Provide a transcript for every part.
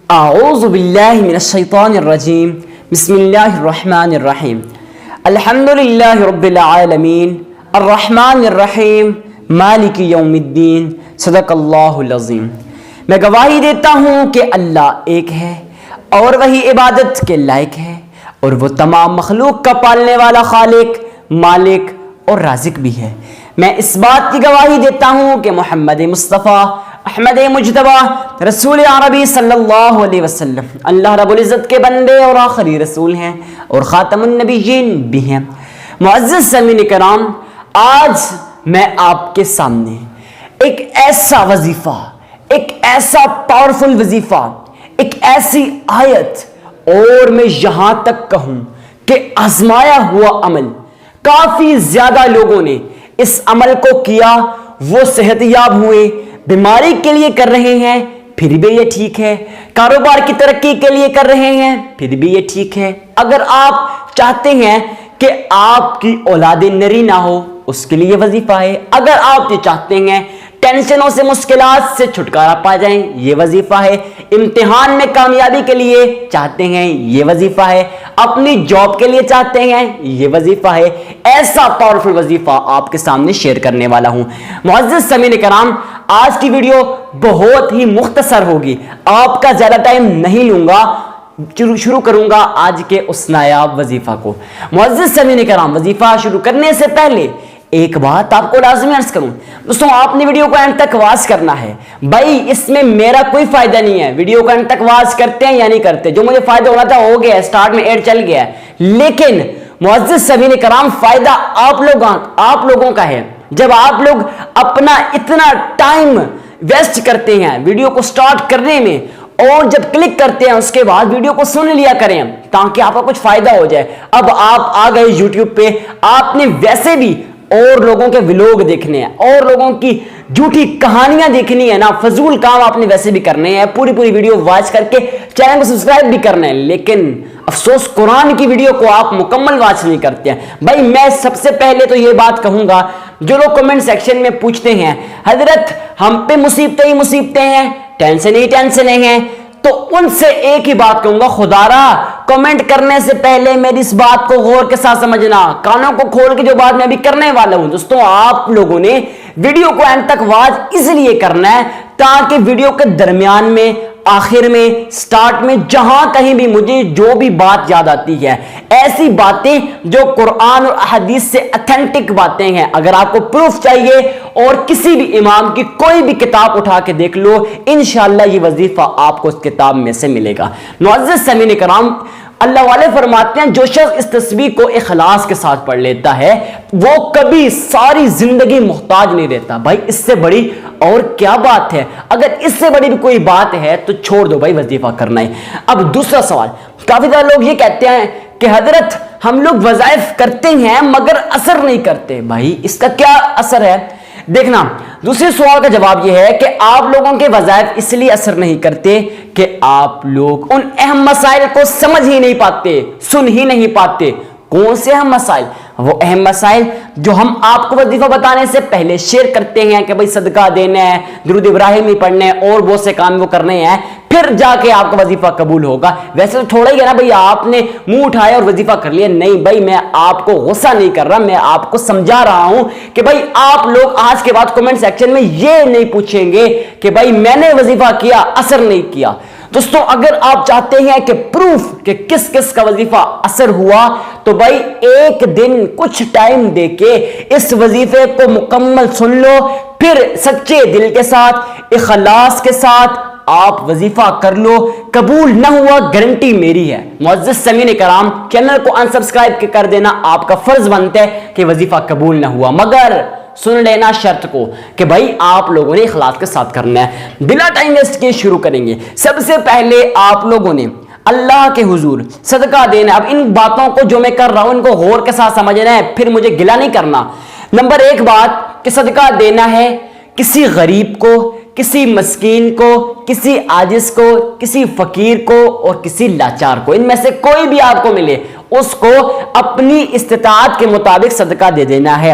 اعوذ باللہ من الشیطان الرجیم بسم اللہ الرحمن الرحیم الحمدللہ رب العالمین الرحمن الرحیم مالک یوم الدین صدق اللہ العظیم۔ میں گواہی دیتا ہوں کہ اللہ ایک ہے اور وہی عبادت کے لائق ہے، اور وہ تمام مخلوق کا پالنے والا خالق، مالک اور رازق بھی ہے۔ میں اس بات کی گواہی دیتا ہوں کہ محمد مصطفیٰ احمد مجتبیٰ رسول عربی صلی اللہ علیہ وسلم اللہ رب العزت کے بندے اور آخری رسول ہیں اور خاتم النبیین بھی ہیں۔ معزز سامعین کرام، آج میں آپ کے سامنے ایک ایسا وظیفہ، ایک ایسا پاورفل وظیفہ، ایک ایسی آیت، اور میں یہاں تک کہوں کہ آزمایا ہوا عمل، کافی زیادہ لوگوں نے اس عمل کو کیا، وہ صحت یاب ہوئے، بیماری کے لیے کر رہے ہیں پھر بھی یہ ٹھیک ہے، کاروبار کی ترقی کے لیے کر رہے ہیں پھر بھی یہ ٹھیک ہے۔ اگر آپ چاہتے ہیں کہ آپ کی اولاد نری نہ ہو، اس کے لیے وظیفہ ہے۔ اگر آپ یہ چاہتے ہیں ٹینشنوں سے، مشکلات سے چھٹکارا پا جائیں، یہ وظیفہ ہے۔ امتحان میں کامیابی کے لیے چاہتے ہیں، یہ وظیفہ ہے۔ اپنی جاب کے لیے چاہتے ہیں، یہ وظیفہ ہے۔ ایسا پاورفل وظیفہ آپ کے سامنے شیئر کرنے والا ہوں۔ معزز سامعین کرام، آج کی ویڈیو بہت ہی مختصر ہوگی، آپ کا زیادہ ٹائم نہیں لوں گا۔ شروع کروں گا آج کے اس نایاب وظیفہ کو۔ معزز سامعین کرام، وظیفہ شروع کرنے سے پہلے ایک بات آپ کو لازمی عرض کروں۔ دوستوں، آپ نے ویڈیو کو اینڈ تک واچ کرنا ہے۔ بھائی، اس میں میرا کوئی فائدہ نہیں ہے، ویڈیو کو اینڈ تک واچ کرتے ہیں یا نہیں کرتے، جو مجھے فائدہ ہونا تھا ہو گیا، سٹارٹ میں ایڈ چل گیا ہے۔ لیکن معزز سامعین کرام، فائدہ آپ لوگوں کا ہے جب آپ لوگ اپنا اتنا ٹائم ویسٹ کرتے ہیں ویڈیو کو سٹارٹ کرنے میں، اور جب کلک کرتے ہیں اس کے بعد ویڈیو کو سن لیا کریں تاکہ آپ کا کچھ فائدہ ہو جائے۔ اب آپ آ گئے یوٹیوب پہ، آپ نے ویسے بھی اور لوگوں کے ویلوگ دیکھنے ہیں اور لوگوں کی جھوٹی کہانیاں دیکھنی ہے نا، فضول کام آپ نے ویسے بھی کرنے ہیں، پوری ویڈیو واچ کر کے چینل کو سبسکرائب بھی کرنا ہے، لیکن افسوس قرآن کی ویڈیو کو آپ مکمل واچ نہیں کرتے ہیں۔ بھائی، میں سب سے پہلے تو یہ بات کہوں گا، جو لوگ کمنٹ سیکشن میں پوچھتے ہیں حضرت ہم پہ مصیبتیں ہی مصیبتیں ہیں، ٹینشن ہیں، تو ان سے ایک ہی بات کہوں گا، خدا را کمنٹ کرنے سے پہلے میری اس بات کو غور کے ساتھ سمجھنا، کانوں کو کھول کے جو بات میں ابھی کرنے والا ہوں۔ دوستوں، آپ لوگوں نے ویڈیو کو اینڈ تک واچ اس لیے کرنا ہے تاکہ ویڈیو کے درمیان میں، آخر میں، سٹارٹ میں، جہاں کہیں بھی مجھے جو بھی بات یاد آتی ہے، ایسی باتیں جو قرآن اور احادیث سے اتھینٹک باتیں ہیں، اگر آپ کو پروف چاہیے اور کسی بھی امام کی کوئی بھی کتاب اٹھا کے دیکھ لو، انشاءاللہ یہ وظیفہ آپ کو اس کتاب میں سے ملے گا۔ معزز سامعین کرام، اللہ والے فرماتے ہیں جو شخص اس تسبیح کو اخلاص کے ساتھ پڑھ لیتا ہے وہ کبھی ساری زندگی محتاج نہیں رہتا۔ بھائی، اس سے بڑی اور کیا بات ہے؟ اگر اس سے بڑی بھی کوئی بات ہے تو چھوڑ دو بھائی، وظیفہ کرنا ہے۔ اب دوسرا سوال، کافی زیادہ لوگ یہ کہتے ہیں کہ حضرت ہم لوگ وظائف کرتے ہیں مگر اثر نہیں کرتے۔ بھائی، اس کا کیا اثر ہے؟ دیکھنا، دوسرے سوال کا جواب یہ ہے کہ آپ لوگوں کے وظائف اس لیے اثر نہیں کرتے کہ آپ لوگ ان اہم مسائل کو سمجھ ہی نہیں پاتے، سن ہی نہیں پاتے۔ کون سے اہم مسائل؟ وہ اہم مسائل جو ہم آپ کو وظیفہ بتانے سے پہلے شیئر کرتے ہیں کہ بھائی صدقہ دینا ہے، درود ابراہیمی پڑھنا ہے اور بہت سے کام وہ کرنے ہیں، پھر جا کے آپ کا وظیفہ قبول ہوگا۔ ویسے تو تھوڑا ہی ہے نا بھائی، آپ نے منہ اٹھایا اور وظیفہ کر لیا۔ نہیں بھائی، میں آپ کو غصہ نہیں کر رہا، میں آپ کو سمجھا رہا ہوں کہ بھائی آپ لوگ آج کے بعد کمنٹ سیکشن میں یہ نہیں پوچھیں گے کہ بھائی میں نے وظیفہ کیا، اثر نہیں کیا۔ دوستوں، اگر آپ چاہتے ہیں کہ پروف کہ کس کس کا وظیفہ اثر ہوا، تو بھائی ایک دن کچھ ٹائم دے کے اس وظیفے کو مکمل سن لو، پھر سچے دل کے ساتھ، اخلاص کے ساتھ آپ وظیفہ کر لو۔ قبول نہ ہوا، گارنٹی میری ہے۔ معزز سامعین کرام، چینل کو انسبسکرائب کر دینا آپ کا فرض بنتا ہے کہ وظیفہ قبول نہ ہوا، مگر سن لینا شرط کو کہ بھائی آپ لوگوں نے اخلاص کے ساتھ کرنا ہے۔ بلا ٹائم ویسٹ کے شروع کریں گے۔ سب سے پہلے آپ لوگوں نے اللہ کے حضور صدقہ دینا۔ اب ان باتوں کو جو میں کر رہا ہوں ان کو غور کے ساتھ سمجھنا ہے، پھر مجھے گلہ نہیں کرنا۔ نمبر ایک بات کہ صدقہ دینا ہے کسی غریب کو، کسی مسکین کو، کسی عاجز کو، کسی فقیر کو اور کسی لاچار کو۔ ان میں سے کوئی بھی آپ کو ملے اس کو اپنی استطاعت کے مطابق صدقہ دے دینا ہے۔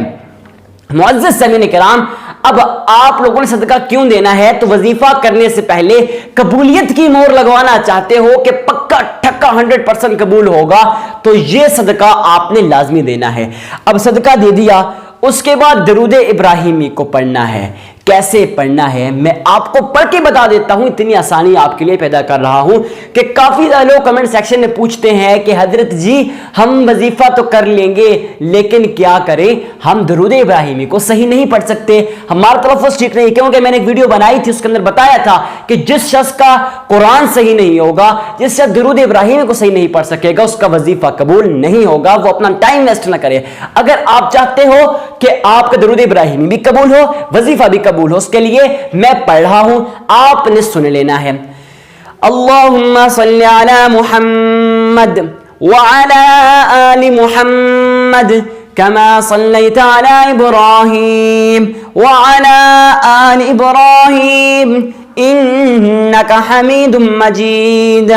معزز سامعین کرام، اب آپ لوگوں نے صدقہ کیوں دینا ہے؟ تو وظیفہ کرنے سے پہلے قبولیت کی مہر لگوانا چاہتے ہو کہ پکا ٹھکا 100% قبول ہوگا، تو یہ صدقہ آپ نے لازمی دینا ہے۔ اب صدقہ دے دیا، اس کے بعد درود ابراہیمی کو پڑھنا ہے۔ کیسے پڑھنا ہے میں آپ کو پڑھ کے بتا دیتا ہوں، اتنی آسانی آپ کے لیے پیدا کر رہا ہوں کہ کافی لوگ کمنٹ سیکشن میں پوچھتے ہیں کہ حضرت جی ہم وظیفہ تو کر لیں گے لیکن کیا کریں، ہم درود ابراہیمی کو صحیح نہیں پڑھ سکتے، ہمارا تلفظ ٹھیک نہیں، کیونکہ میں نے ایک ویڈیو بنائی تھی اس کے اندر بتایا تھا کہ جس شخص کا قرآن صحیح نہیں ہوگا، جس شخص درود ابراہیمی کو صحیح نہیں پڑھ سکے گا، اس کا وظیفہ قبول نہیں ہوگا، وہ اپنا ٹائم ویسٹ نہ کرے۔ اگر آپ چاہتے ہو کہ آپ کا درود ابراہیمی بھی قبول ہو، وظیفہ بھی قبول ہو، اس کے لیے میں پڑھ رہا ہوں، آپ نے سن لینا ہے۔ اللہم صلی علی محمد وعلی آل محمد كما صليت على إبراهيم وعلى آل إبراهيم إنك حميد مجيد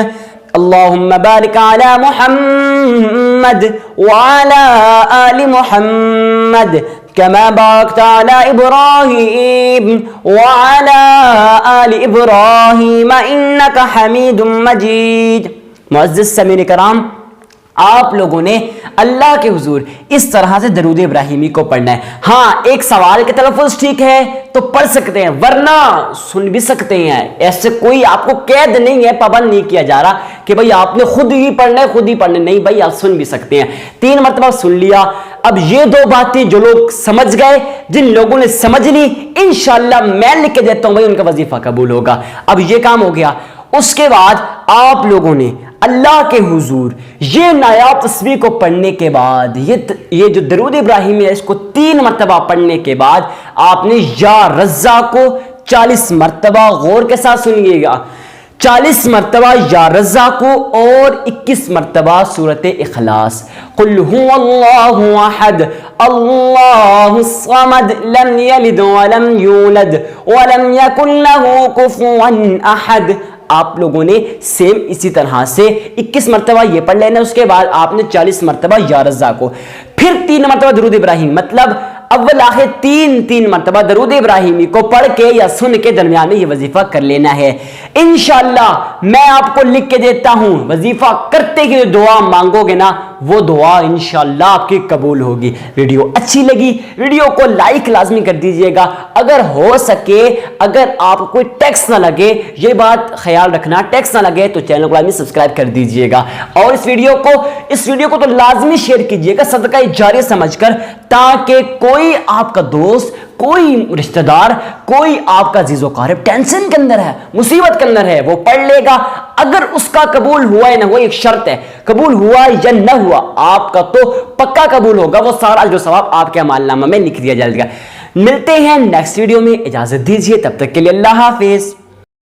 اللهم بارك على محمد وعلى آل محمد كما باركت على إبراهيم وعلى آل إبراهيم إنك حميد مجيد۔ معزز سامعین کرام، آپ لوگوں نے اللہ کے حضور اس طرح سے درود ابراہیمی کو پڑھنا ہے۔ ہاں ایک سوال کے تلفظ ٹھیک ہے تو پڑھ سکتے ہیں، ورنہ سن بھی سکتے ہیں، ایسے کوئی آپ کو قید نہیں ہے، پابند نہیں کیا جا رہا کہ بھئی آپ نے خود ہی پڑھنا ہے، خود ہی پڑھنا نہیں، بھئی آپ سن بھی سکتے ہیں۔ 3 مرتبہ سن لیا۔ اب یہ 2 باتیں جو لوگ سمجھ گئے، جن لوگوں نے سمجھ لی، انشاءاللہ میں لکھ کے دیتا ہوں بھئی ان کا وظیفہ قبول ہوگا۔ اب یہ کام ہو گیا۔ اس کے بعد آپ لوگوں نے اللہ کے حضور یہ نایاب تصویر کو پڑھنے کے بعد یہ جو درود ابراہیمی ہے اس کو 3 مرتبہ پڑھنے کے بعد آپ نے یا رزاق کو 40 مرتبہ غور کے ساتھ سنیے گا، 40 مرتبہ یا رزاق کو اور 21 مرتبہ سورۃ اخلاص، قل هو اللہ احد اللہ الصمد لم یلد ولم یولد ولم یکن له کفوا احد۔ آپ لوگوں نے سیم اسی طرح سے 21 مرتبہ یہ پڑھ لینا، اس کے بعد آپ نے 40 مرتبہ یا رزاق کو، پھر 3 مرتبہ درود ابراہیم، مطلب اول آخر 3 مرتبہ درود ابراہیمی کو پڑھ کے یا سن کے درمیان میں یہ وظیفہ کر لینا ہے۔ انشاءاللہ میں آپ کو لکھ کے دیتا ہوں، وظیفہ کرتے ہی دعا مانگو گے نا، وہ دعا انشاءاللہ آپ کی قبول ہوگی۔ ویڈیو اچھی لگی ویڈیو کو لائک لازمی کر دیجئے گا، اگر ہو سکے اگر آپ کو کوئی ٹیکس نہ لگے، یہ بات خیال رکھنا، ٹیکس نہ لگے تو چینل کو لازمی سبسکرائب کر دیجئے گا، اور اس ویڈیو کو تو لازمی شیئر کیجئے گا صدقہ جاریہ سمجھ کر، تاکہ کوئی آپ کا دوست، کوئی رشتہ دار، کوئی آپ کا عزیز و قارب ٹینشن کے اندر ہے، مصیبت کے اندر ہے، وہ پڑھ لے گا۔ اگر اس کا قبول ہوا یا نہ ہوا ایک شرط ہے، قبول ہوا یا نہ ہوا آپ کا تو پکا قبول ہوگا، وہ سارا اجر و ثواب آپ کے اعمال نامہ میں لکھ دیا جائے گا۔ ملتے ہیں نیکسٹ ویڈیو میں، اجازت دیجیے، تب تک کے لیے اللہ حافظ۔